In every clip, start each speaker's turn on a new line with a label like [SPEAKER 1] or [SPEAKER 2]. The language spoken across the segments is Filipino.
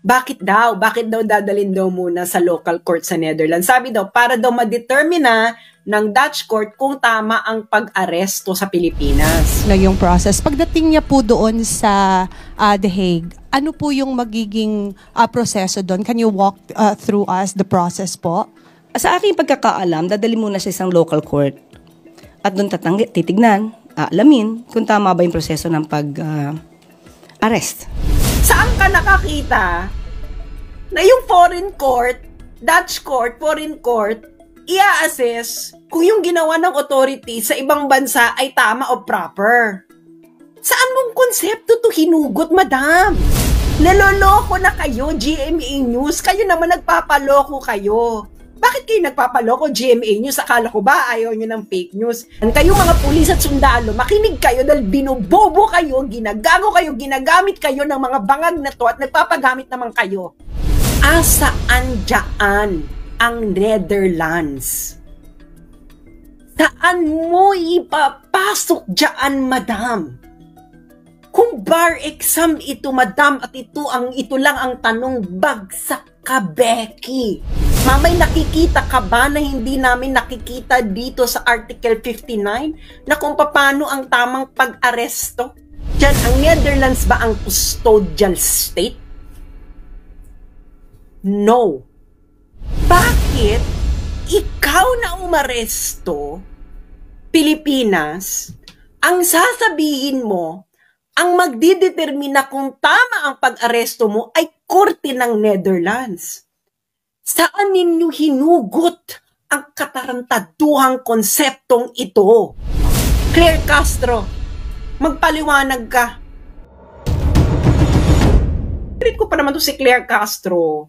[SPEAKER 1] Bakit daw? Bakit daw dadalhin daw muna sa local court sa Netherlands? Sabi daw, para daw ma-determine ng Dutch court kung tama ang pag-aresto sa Pilipinas.
[SPEAKER 2] Na yung process. Pagdating niya po doon sa The Hague, ano po yung magiging proseso doon? Can you walk through us the process po?
[SPEAKER 3] Sa aking pagkakaalam, dadali muna sa isang local court. At doon titignan, alamin kung tama ba yung proseso ng pag-arrest.
[SPEAKER 1] Saan ka nakakita na yung foreign court, Dutch court, foreign court, i-assess kung yung ginawa ng authority sa ibang bansa ay tama o proper? Saan mong konsepto to hinugot, madam? Naloloko na kayo, GMA News. Kayo naman nagpapaloko kayo. Bakit kayo nagpapaloko, GMA News? Akala ko ba ayaw nyo ng fake news? Kayo mga pulis at sundalo, makinig kayo dahil binubobo kayo, ginagago kayo, ginagamit kayo ng mga bangag na to at nagpapagamit naman kayo. Asaan dyan ang Netherlands? Saan mo ipapasok dyan, madam? Kung bar exam ito, madam, at ito lang ang tanong, bagsak ka, Becky. Mamay, nakikita ka ba na hindi namin nakikita dito sa Article 59 na kung paano ang tamang pag-aresto? Diyan, ang Netherlands ba ang custodial state? No. Bakit ikaw na umaresto, Pilipinas, ang sasabihin mo, ang magdidetermina kung tama ang pag-aresto mo ay korte ng Netherlands? Saan ninyo hinugot ang katarantaduhang konseptong ito? Claire Castro, magpaliwanag ka. Favorite ko pa naman to si Claire Castro.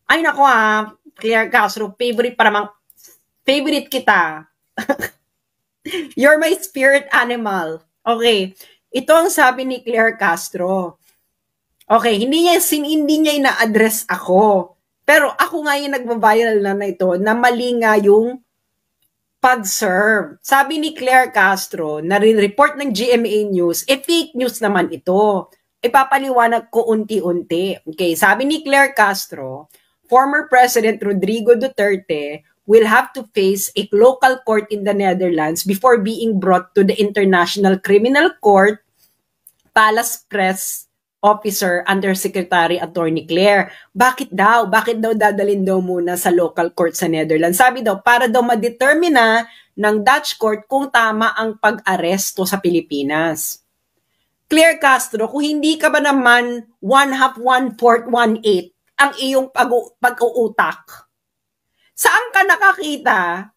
[SPEAKER 1] Ay nako Claire Castro, favorite kita. You're my spirit animal. Okay, ito ang sabi ni Claire Castro. Okay, hindi niya ina-address ako. Pero ako nga yung nagbabiral na ito na mali nga yung pag-serve. Sabi ni Claire Castro, nare-report ng GMA News, fake news naman ito. Ipapaliwanag ko unti-unti. Okay, sabi ni Claire Castro, former President Rodrigo Duterte will have to face a local court in the Netherlands before being brought to the International Criminal Court, Palace Press Officer Undersecretary Attorney Claire. Bakit daw? Bakit daw dadalhin daw muna sa local court sa Netherlands? Sabi daw, para daw ma-determine ng Dutch court kung tama ang pag-aresto sa Pilipinas. Claire Castro, kung hindi ka ba naman 1/2, 1/4, 1/8 ang iyong pag-uutak, saan ka nakakita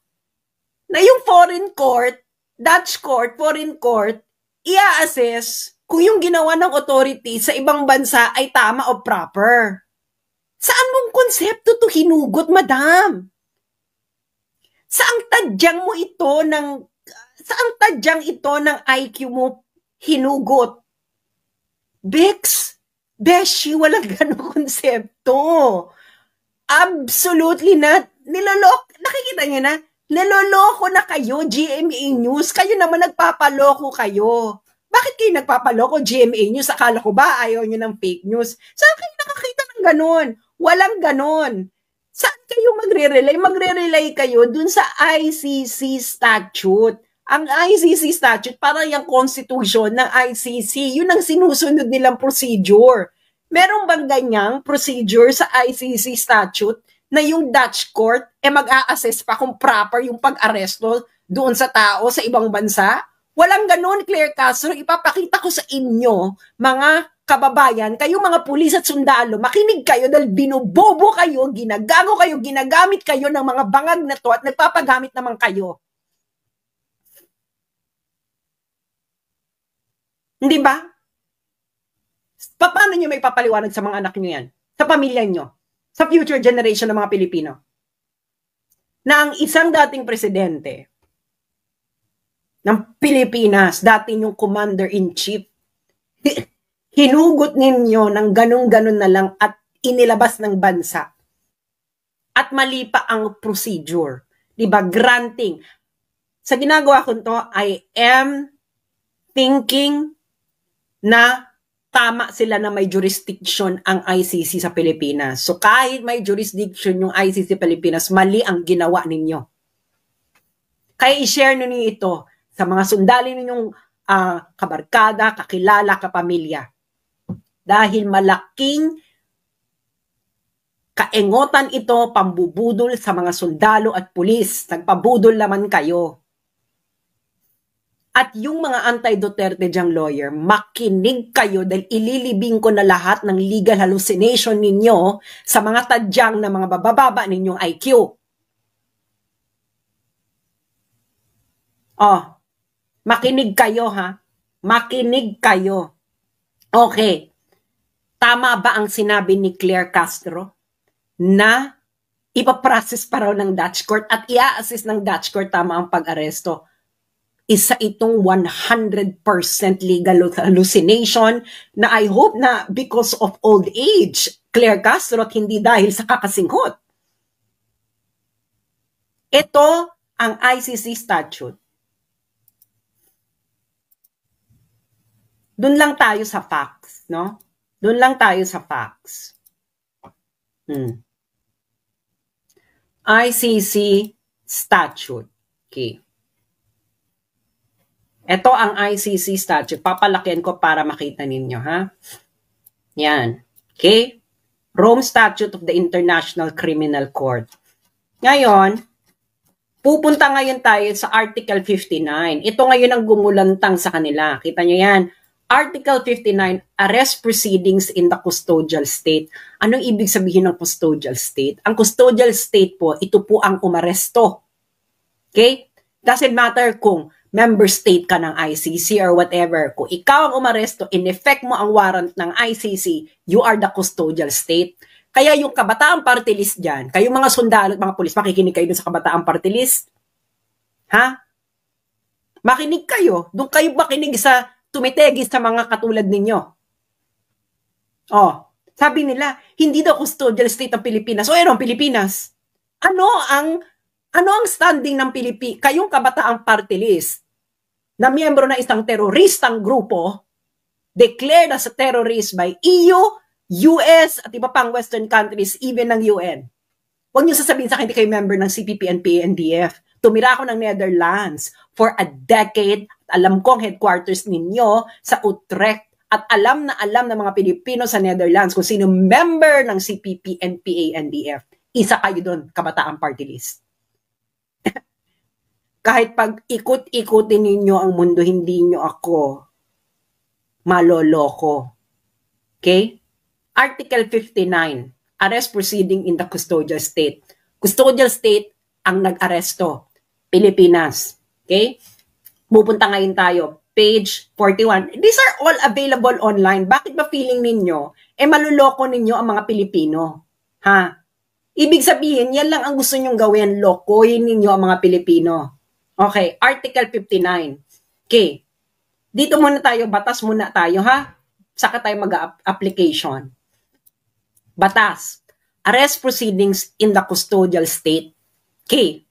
[SPEAKER 1] na yung foreign court, Dutch court, foreign court, i-assess kung yung ginawa ng authority sa ibang bansa ay tama o proper? Saan mong konsepto to hinugot, madam? Saang tadyang ito ng IQ mo hinugot? Beshi, walang ganong konsepto. Absolutely not. Nakikita niyo na? Niloloko na kayo, GMA News. Kayo naman nagpapaloko kayo. Bakit kayo nagpapaloko, GMA News? Akala ko ba ayaw nyo ng fake news? Saan kayo nakakita ng ganon? Walang ganon. Saan kayo magre-relay? Magre-relay kayo dun sa ICC statute. Ang ICC statute, parang yung constitution ng ICC, yun ang sinusunod nilang procedure. Meron bang ganyang procedure sa ICC statute na yung Dutch court mag-a-assess pa kung proper yung pag-aresto doon sa tao sa ibang bansa? Walang ganun, Claire Castro. Ipapakita ko sa inyo, mga kababayan, kayo mga pulis at sundalo, makinig kayo dahil binubobo kayo, ginagago kayo, ginagamit kayo ng mga bangag na to at nagpapagamit naman kayo. Hindi ba? Paano nyo may papaliwanag sa mga anak nyo yan? Sa pamilya nyo? Sa future generation ng mga Pilipino? Na ang isang dating presidente ng Pilipinas, dati yung commander-in-chief, hinugot ninyo ng ganun-ganun na lang at inilabas ng bansa. At mali pa ang procedure. Diba? Granting. Sa ginagawa ko to, I am thinking na tama sila na may jurisdiction ang ICC sa Pilipinas. So kahit may jurisdiction yung ICC Pilipinas, mali ang ginawa ninyo. Kaya i-share ninyo ito sa mga sundali ninyong kabarkada, kakilala, kapamilya. Dahil malaking kaengotan ito, pambubudol sa mga sundalo at pulis. Nagpabudol naman kayo. At yung mga anti-Duterte diyang lawyer, makinig kayo dahil ililibing ko na lahat ng legal hallucination ninyo sa mga tadyang na mga bababa ninyong IQ. Oh, makinig kayo ha. Makinig kayo. Okay. Tama ba ang sinabi ni Claire Castro na ipaprocess pa raw ng Dutch court at i-assist ng Dutch court tama ang pag-aresto? Isa itong 100% legal hallucination na I hope na because of old age, Claire Castro, at hindi dahil sa kakasinghot. Ito ang ICC statute. Doon lang tayo sa facts, no? Doon lang tayo sa facts. ICC statute. Okay. Ito ang ICC statute. Papalakihan ko para makita ninyo, ha? Yan. Okay? Rome Statute of the International Criminal Court. Ngayon, pupunta ngayon tayo sa Article 59. Ito ngayon ang gumulantang sa kanila. Kita nyo yan. Article 59, arrest proceedings in the custodial state. Anong ibig sabihin ng custodial state? Ang custodial state po, ito po ang umaresto. Okay? Doesn't matter kung member state ka ng ICC or whatever. Kung ikaw ang umaresto, in effect mo ang warrant ng ICC, you are the custodial state. Kaya yung Kabataan Party List dyan, kayong mga sundalo at mga pulis, makikinig kayo dun sa Kabataan Party List? Ha? Makinig kayo. Doon kayo makinig sa tumitegis sa mga katulad ninyo. Oh, sabi nila, hindi daw custodial state ang Pilipinas. O ang Pilipinas? Ano ang standing ng Pilipinas? Kayong Kabataang Party List na miyembro ng isang teroristang grupo declared as a terrorist by EU, US, at iba pang Western countries, even ng UN. Huwag niyo sasabihin sa akin, hindi kayo member ng CPP, NPA, NDF. Tumira ako ng Netherlands for a decade. Alam ko ang headquarters ninyo sa Utrecht. At alam na ng mga Pilipino sa Netherlands kung sino member ng CPP, NPA, NDF. Isa kayo doon, Kabataang Party List. Kahit pag ikot-ikutin ninyo ang mundo, hindi nyo ako maloloko. Okay? Article 59, arrest proceeding in the custodial state. Custodial state ang nag-aresto. Pilipinas. Okay? Pupunta ngayon tayo. Page 41. These are all available online. Bakit ba feeling ninyo, maluloko ninyo ang mga Pilipino? Ha? Ibig sabihin, yan lang ang gusto nyong gawin. Lokohin ninyo ang mga Pilipino. Okay, Article 59. Okay. Dito muna tayo, batas muna tayo, ha? Saka tayo mag-application. Batas. Arrest proceedings in the custodial state. Okay.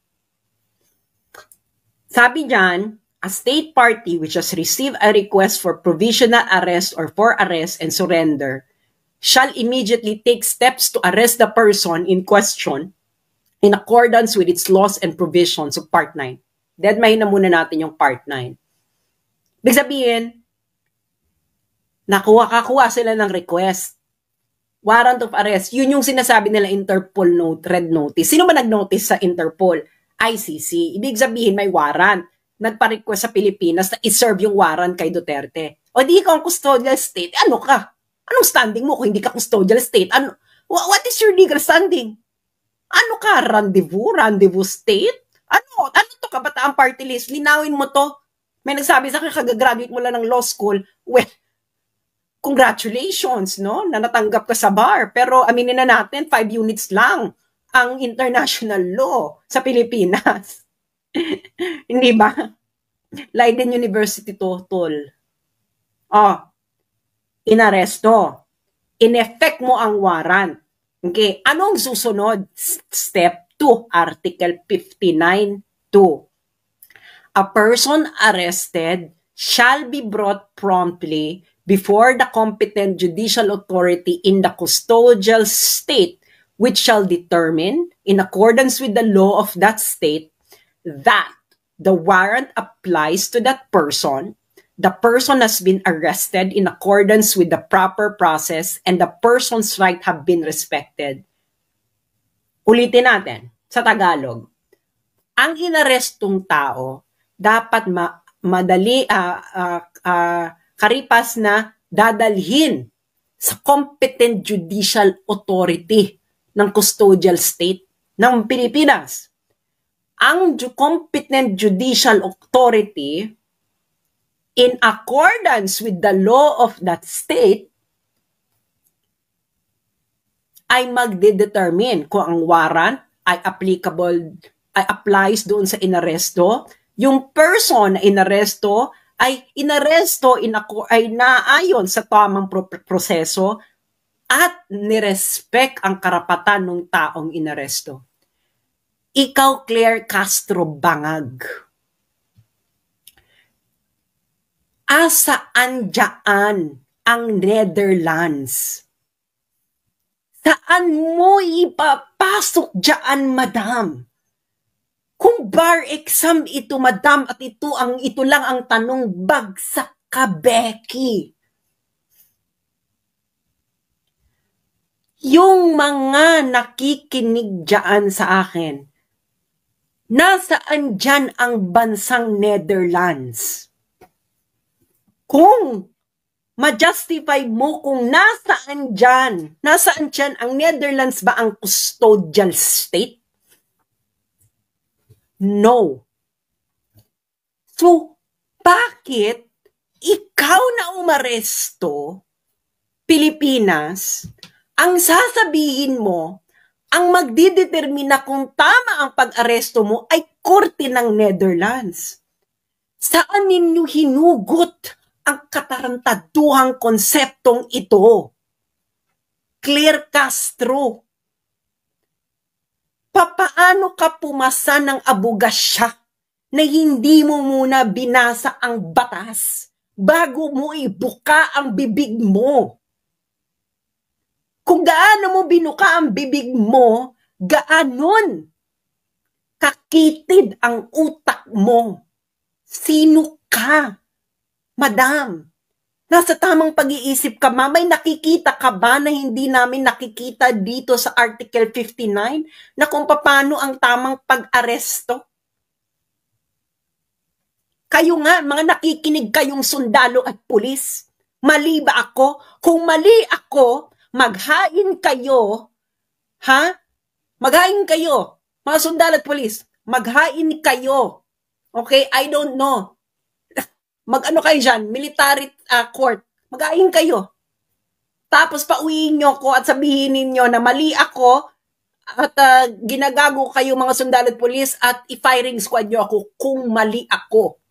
[SPEAKER 1] Sabi dyan, a state party which has received a request for provisional arrest or for arrest and surrender shall immediately take steps to arrest the person in question in accordance with its laws and provisions of Part 9. Deadmahin na muna natin yung Part 9. Ibig sabihin, kakuha sila ng request. Warrant of arrest. Yun yung sinasabi nila Interpol note, red notice. Sino ba nag-notice sa Interpol? ICC. Ibig sabihin, may warrant. Nagpa-request sa Pilipinas na iserve yung warrant kay Duterte. O di ikaw ang custodial state, ano ka? Anong standing mo kung hindi ka custodial state? What is your legal standing? Ano ka? Rendezvous state? Ano to, Kabataang Party List? Linawin mo to. May nagsabi sa akin, kagagraduate mo lang ng law school. Well, congratulations, no? Na natanggap ka sa bar. Pero aminin na natin, 5 units lang ang international law sa Pilipinas. Hindi ba? Leiden University to, tol. Inaresto. In-effect mo ang warrant. Okay, anong susunod? Step 2, Article 59.2. A person arrested shall be brought promptly before the competent judicial authority in the custodial state, which shall determine, in accordance with the law of that state, that the warrant applies to that person, the person has been arrested in accordance with the proper process, and the person's right have been respected. Ulitin natin sa Tagalog. Ang inarestong tao dapat karipas na dadalhin sa competent judicial authority ng custodial state ng Pilipinas. Ang competent judicial authority, in accordance with the law of that state, ay magdedetermine kung ang warrant ay applies doon sa inaresto, yung person na inaresto ay naayon sa tamang proseso at nirespect ang karapatan ng taong inaresto. Ikaw, Claire Castro Bangag, asaan dyan ang Netherlands? Saan mo ipapasok dyan, madam? Kung bar exam ito, madam, at ito lang ang tanong, bagsak ka, Becky. Yung mga nakikinig dyan sa akin, nasaan dyan ang bansang Netherlands? Kung ma-justify mo kung nasaan dyan ang Netherlands ba ang custodial state? No. So, bakit ikaw na umaresto, Pilipinas, ang sasabihin mo, ang magdidetermina kung tama ang pag-aresto mo ay korte ng Netherlands? Saan ninyo hinugot ang katarantaduhang konseptong ito? Claire Castro, papaano ka pumasa ng abogasya na hindi mo muna binasa ang batas bago mo ibuka ang bibig mo? Kung gaano mo binuka ang bibig mo, gaanon kakitid ang utak mo. Sino ka, madam? Nasa tamang pag-iisip ka ba? May nakikita ka ba na hindi namin nakikita dito sa Article 59 na kung paano ang tamang pag-aresto? Kayo nga, mga nakikinig kayong sundalo at pulis. Mali ba ako? Kung mali ako, maghain kayo, ha? Maghain kayo, mga sundalo at pulis. Maghain kayo. Okay? I don't know. Mag-ano kayo dyan? Military court. Mag-aing kayo. Tapos pauwiin nyo ko at sabihin ninyo na mali ako at ginagago kayo mga sundalo at pulis at i-firing squad nyo ako kung mali ako.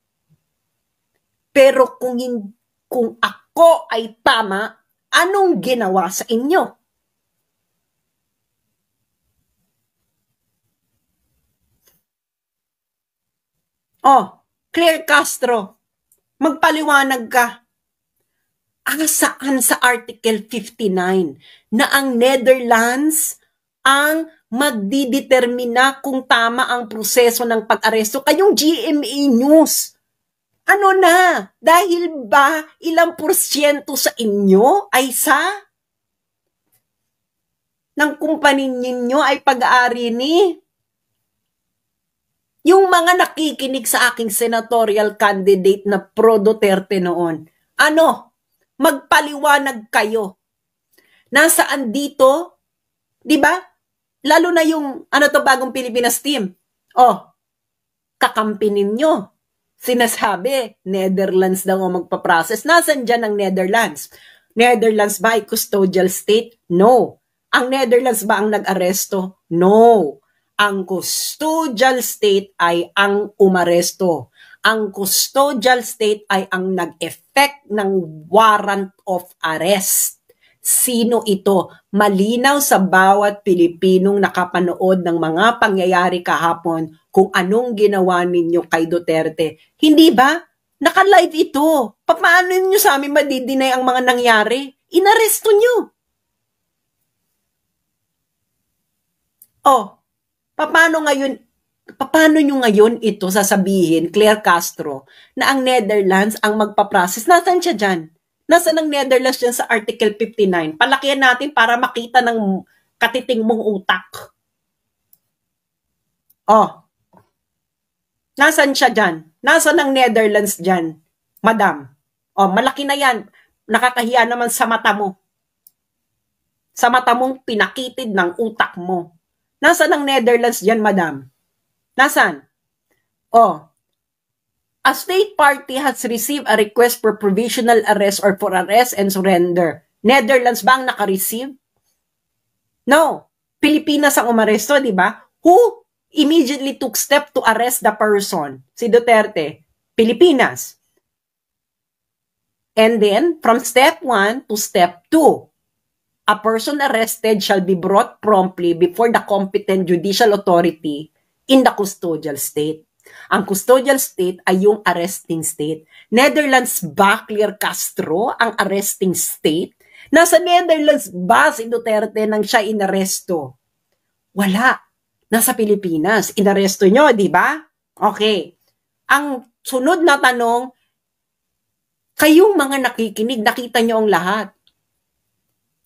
[SPEAKER 1] Pero kung ako ay tama, anong ginawa sa inyo? Oh, Claire Castro, magpaliwanag ka. Saan sa Article 59 na ang Netherlands ang magdidetermina kung tama ang proseso ng pag-aresto? Kayong GMA News, ano na? Dahil ba ilang porsyento sa inyo ay ng kumpanin ninyo ay pag-aari ni? Yung mga nakikinig sa aking senatorial candidate na pro Duterte noon, magpaliwanag kayo. Nasaan dito, di ba? Lalo na yung, bagong Pilipinas team. Kakampi ninyo. Sinasabi, Netherlands daw ang magpaprocess. Nasaan dyan ang Netherlands? Netherlands ba ay custodial state? No. Ang Netherlands ba ang nag-aresto? No. Ang custodial state ay ang umaresto. Ang custodial state ay ang nag-effect ng warrant of arrest. Sino ito? Malinaw sa bawat Pilipinong nakapanood ng mga pangyayari kahapon kung anong ginawa ninyo kay Duterte. Hindi ba? Naka-live ito. Paano nyo sa amin madidinay ang mga nangyari? Inaresto nyo. Oh, paano nyo ngayon ito sasabihin, Claire Castro, na ang Netherlands ang magpa-process? Nasaan siya dyan? Nasaan ang Netherlands dyan sa Article 59? Palakihan natin para makita ng katiting mong utak. Oh, nasaan siya dyan? Nasaan ang Netherlands dyan, madam? Oh, malaki na yan. Nakakahiya naman sa mata mo. Sa mata mong pinakitid ng utak mo. Nasaan ang Netherlands dyan, madam? Nasaan? Oh, a state party has received a request for provisional arrest or for arrest and surrender. Netherlands ba ang naka-receive? No. Pilipinas ang umaresto, di ba? Who immediately took step to arrest the person? Si Duterte. Pilipinas. And then, from step 1 to step 2, a person arrested shall be brought promptly before the competent judicial authority in the custodial state. Ang custodial state ay yung arresting state. Netherlands ba, Claire Castro, ang arresting state? Nasa Netherlands ba si Duterte nang siya inaresto? Wala. Nasa Pilipinas. Inaresto nyo, di ba? Okay. Ang sunod na tanong, kayong mga nakikinig, nakita nyo ang lahat.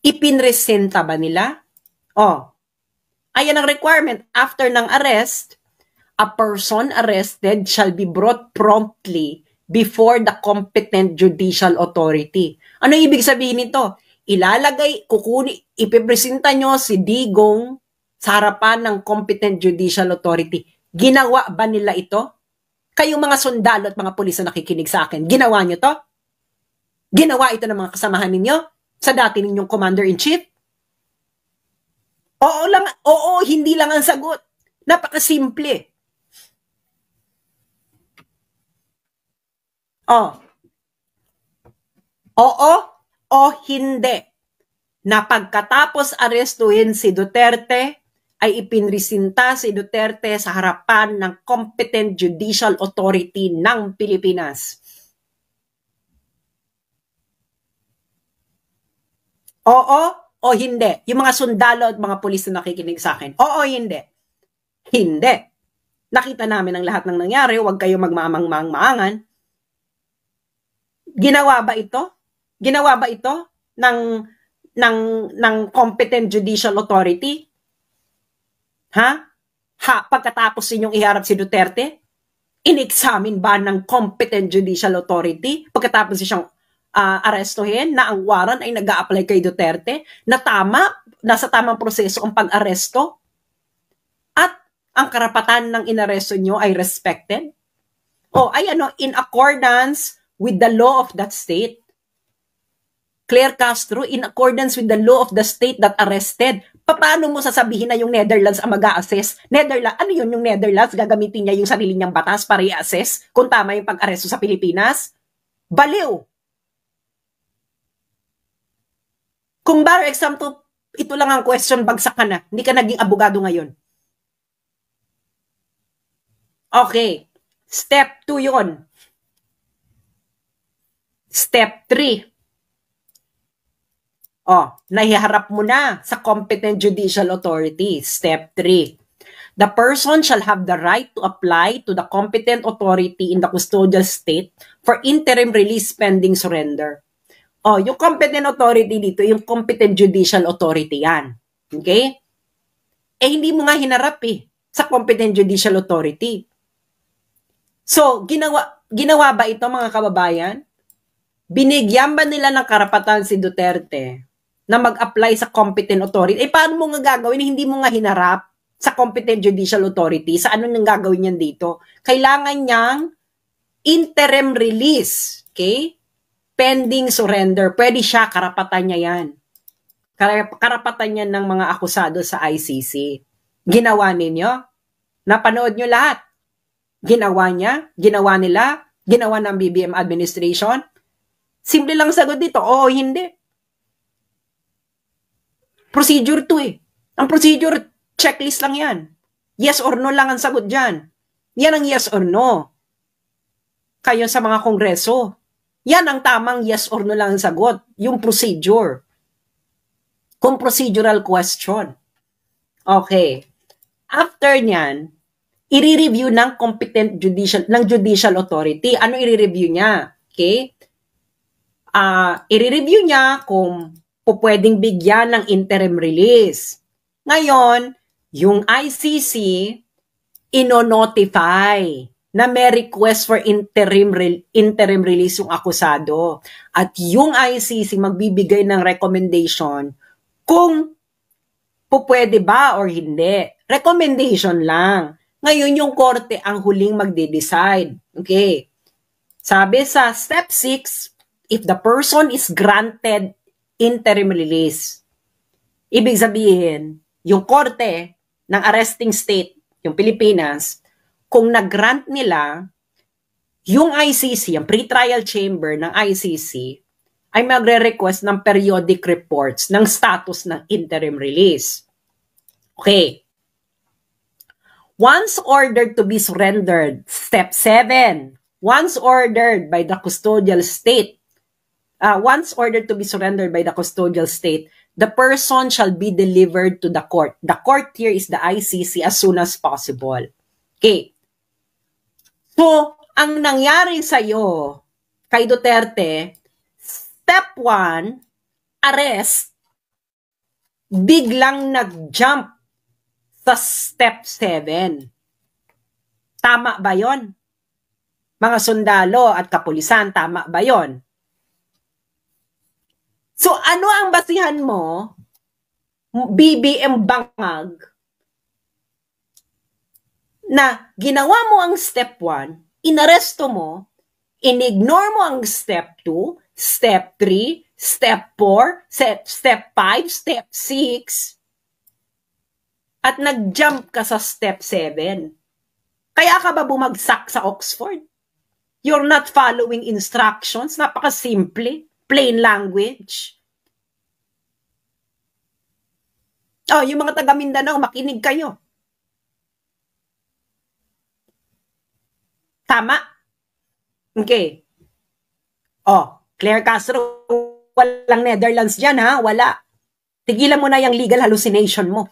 [SPEAKER 1] Ipinresenta ba nila? Oh, ayan ang requirement. After ng arrest, a person arrested shall be brought promptly before the competent judicial authority. Ano ibig sabihin nito? Ipipresenta nyo si Digong sa harapan ng competent judicial authority. Ginawa ba nila ito? Kayong mga sundalo at mga pulis na nakikinig sa akin, ginawa nyo to? Ginawa ito ng mga kasamahan ninyo? Sa dati ninyong commander-in-chief? Oo, hindi lang ang sagot. Napakasimple. Oo o hindi. Na pagkatapos arestuhin si Duterte, ay ipinresinta si Duterte sa harapan ng competent judicial authority ng Pilipinas. Oo o hindi? Yung mga sundalo at mga pulis na nakikinig sa akin. Oo o hindi? Hindi. Nakita namin ang lahat ng nangyari. Huwag kayo magmamang-maangan. Ginawa ba ito? Ginawa ba ito ng competent judicial authority? Pagkatapos ninyong iharap si Duterte? In-examine ba ng competent judicial authority? Pagkatapos siyang arestuhin na ang warrant ay nag-a-apply kay Duterte, na nasa tamang proseso ang pag-aresto, at ang karapatan ng inaresto nyo ay respected? In accordance with the law of that state. Claire Castro, in accordance with the law of the state that arrested. Paano mo sasabihin na yung Netherlands ang mag-a-assess? Ano yun yung Netherlands? Gagamitin niya yung sarili niyang batas para i-assess kung tama yung pag-aresto sa Pilipinas? Baliw! Kung bar example, ito lang ang question, bagsak ka na. Hindi ka naging abogado ngayon. Okay. Step 2 yun. Step 3. Nahiharap mo na sa competent judicial authority. Step 3. The person shall have the right to apply to the competent authority in the custodial state for interim release pending surrender. Yung competent authority dito, yung competent judicial authority yan. Okay? Hindi mo nga hinarap sa competent judicial authority. So, ginawa ba ito mga kababayan? Binigyan ba nila ng karapatan si Duterte na mag-apply sa competent authority? Paano mo nga gagawin? Hindi mo nga hinarap sa competent judicial authority. Sa ano nang gagawin niyan dito? Kailangan niyang interim release. Okay? Pending surrender. Pwede siya, karapatan niya yan. Karapatan niya ng mga akusado sa ICC. Ginawa ninyo? Napanood nyo lahat? Ginawa niya? Ginawa nila? Ginawa ng BBM administration? Simple lang sagot dito, oo, hindi. Procedure to Ang procedure, checklist lang yan. Yes or no lang ang sagot dyan. Yan ang yes or no. kayo sa mga kongreso. Yan ang tamang yes or no lang ang sagot. Yung procedure. Kung procedural question. Okay. After nyan, i-review ng competent judicial authority. Ano i-review niya? Okay? I-review niya kung pwedeng bigyan ng interim release. Ngayon, yung ICC ino-notify na may request for interim release yung akusado. At yung ICC magbibigay ng recommendation kung pwede ba or hindi. Recommendation lang. Ngayon yung korte ang huling magde-decide. Okay. Sabi sa step 6, if the person is granted interim release, ibig sabihin, yung korte ng arresting state, yung Pilipinas, kung nag-grant nila, yung ICC, yung pre-trial chamber ng ICC, ay magre-request ng periodic reports ng status ng interim release. Okay. Once ordered to be surrendered, step 7, once ordered by the custodial state, once ordered to be surrendered by the custodial state, the person shall be delivered to the court. The court here is the ICC as soon as possible. Okay. So, ang nangyari sa'yo, kay Duterte, step 1, arrest, biglang nag-jump sa step 7. Tama ba yon? Mga sundalo at kapulisan, tama ba yon? So, ano ang basihan mo, BBM Bangag, na ginawa mo ang step 1, inaresto mo, inignore mo ang step 2, step 3, step 4, step 5, step 6, at nag-jump ka sa step 7. Kaya ka ba bumagsak sa Oxford? You're not following instructions. Napaka-simple. Plain language. Oh, yung mga taga Mindanao, makinig kayo. Tama? Okay. Oh, Claire Castro, walang Netherlands dyan ha? Wala. Tigilan mo na yung legal hallucination mo.